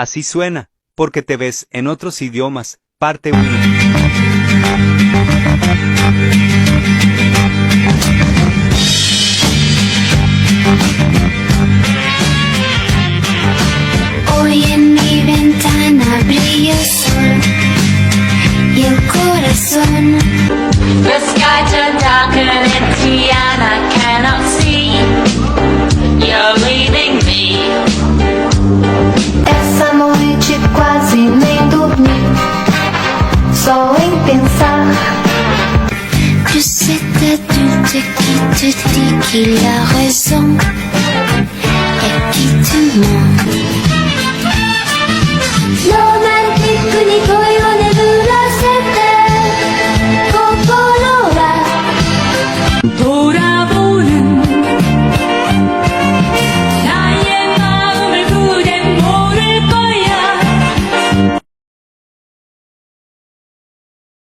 Así suena, porque te ves en otros idiomas, parte 1. Hoy en mi ventana brilla el sol y el corazón. The sky turned dark and empty and I cannot see. You're leaving me. Essa noite quase nem dormi, só em pensar que cet adulte qui te dit qu'il a